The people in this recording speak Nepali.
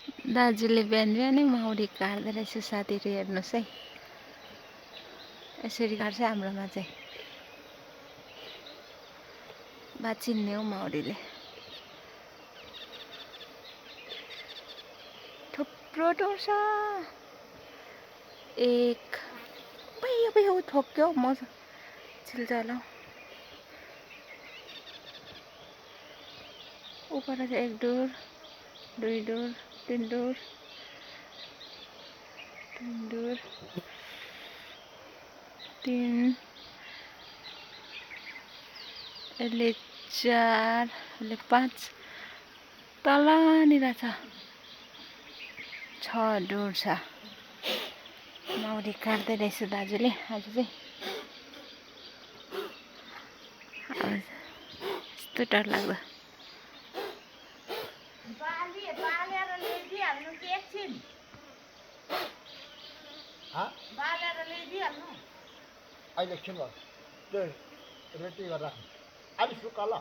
दाजुले बिहान बिहानै मौरी काट्दो रहेछ साथीहरू हेर्नुहोस् है। यसरी काट्छ हाम्रोमा चाहिँ। बाचिन्ने हो मौरीले। थुप्रो टोर्छ। एक भयो ठोक्यो म छिल्चलाऊ। ऊपर चाहिँ एक डोर, दुई डोर, तीन डोर, तीन, यसले चार, यसले पाँच, तलनिर छ 6 डोर छ। मौरी काट्दै रहेछ दाजुले आज चाहिँ। यस्तो डर लाग्दो। बालेर ल्याइदिइहाल्नु कि एकछिन? बालेर ल्याइदिइहाल्नु? अहिले एकछिन भयो त्यो रेडी गरेर राख्नु। अलि सुक्का ल।